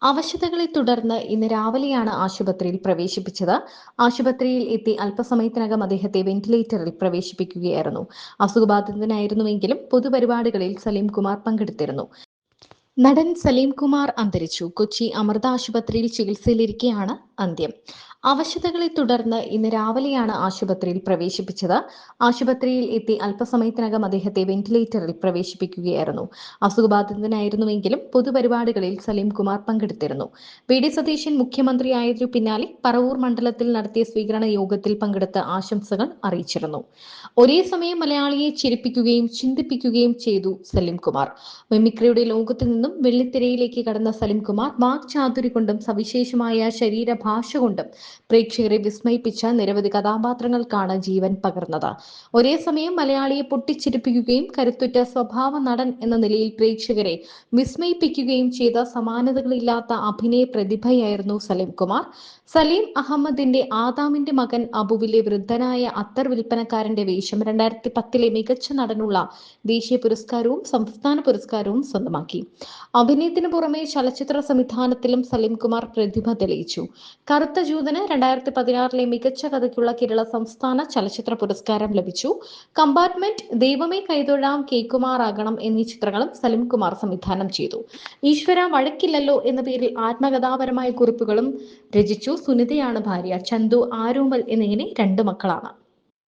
അവശതകളെ തുടർന്ന് ഇന്ന് രാവിലെയാണ് ആശുപത്രിയിൽ പ്രവേശിപ്പിച്ചത്. ആശുപത്രിയിൽ എത്തി അല്പസമയത്തിനകം അദ്ദേഹത്തെ വെന്റിലേറ്ററിൽ പ്രവേശിപ്പിക്കുകയായിരുന്നു. അസുഖബാധിതനായിരുന്നുവെങ്കിലും പൊതുപരിപാടികളിൽ സലീം കുമാർ പങ്കെടുത്തിരുന്നു. നടൻ സലീം കുമാർ അന്തരിച്ചു. കൊച്ചി അമൃത ആശുപത്രിയിൽ ചികിത്സയിലിരിക്കെയാണ് അന്ത്യം. അവശതകളെ തുടർന്ന് ഇന്ന് രാവിലെയാണ് ആശുപത്രിയിൽ പ്രവേശിപ്പിച്ചത്. ആശുപത്രിയിൽ എത്തി അല്പസമയത്തിനകം അദ്ദേഹത്തെ വെന്റിലേറ്ററിൽ പ്രവേശിപ്പിക്കുകയായിരുന്നു. അസുഖബാധിതനായിരുന്നുവെങ്കിലും പൊതുപരിപാടികളിൽ സലീം കുമാർ പങ്കെടുത്തിരുന്നു. വി.ഡി. സതീശൻ മുഖ്യമന്ത്രിയായതിനു പിന്നാലെ പറവൂർ മണ്ഡലത്തിൽ നടത്തിയ സ്വീകരണ യോഗത്തിൽ പങ്കെടുത്ത് ആശംസകൾ അറിയിച്ചിരുന്നു. ഒരേ സമയം മലയാളിയെ ചിരിപ്പിക്കുകയും ചിന്തിപ്പിക്കുകയും ചെയ്തു സലീം കുമാർ. മിമിക്രിയുടെ ലോകത്തു നിന്നും വെള്ളിത്തിരയിലേക്ക് കടന്ന സലീം കുമാർ വാക്ചാതുരി കൊണ്ടും സവിശേഷമായ ശരീരഭാഷ കൊണ്ടും പ്രേക്ഷകരെ വിസ്മയിപ്പിച്ച നിരവധി കഥാപാത്രങ്ങൾക്കാണ് ജീവൻ പകർന്നത്. ഒരേ സമയം മലയാളിയെ പൊട്ടിച്ചിരിപ്പിക്കുകയും കരുത്തുറ്റ സ്വഭാവ നടൻ എന്ന നിലയിൽ പ്രേക്ഷകരെ വിസ്മയിപ്പിക്കുകയും ചെയ്ത സമാനതകളില്ലാത്ത അഭിനയ പ്രതിഭയായിരുന്നു സലീം കുമാർ. സലീം അഹമ്മദിന്റെ ആദാമിന്റെ മകൻ അബുവിലെ വൃദ്ധനായ അത്തർ വിൽപ്പനക്കാരന്റെ വേഷം 2010 മികച്ച നടനുള്ള ദേശീയ പുരസ്കാരവും സംസ്ഥാന പുരസ്കാരവും സ്വന്തമാക്കി. അഭിനയത്തിന് പുറമെ ചലച്ചിത്ര സംവിധാനത്തിലും സലീം കുമാർ പ്രതിഭ തെളിയിച്ചു. കറുത്ത ജൂതന് 2016 മികച്ച കഥയ്ക്കുള്ള കേരള സംസ്ഥാന ചലച്ചിത്ര പുരസ്കാരം ലഭിച്ചു. കമ്പാർട്ട്മെന്റ്, ദൈവമേ കൈതൊഴാം, കേക്കുമാറാകണം എന്നീ ചിത്രങ്ങളും സലീം കുമാർ സംവിധാനം ചെയ്തു. ഈശ്വര വഴക്കില്ലല്ലോ എന്ന പേരിൽ ആത്മകഥാപരമായ കുറിപ്പുകളും രചിച്ചു. സുനിതയാണ് ഭാര്യ. ചന്തു, ആരോമൽ എന്നിങ്ങനെ 2 മക്കളാണ്.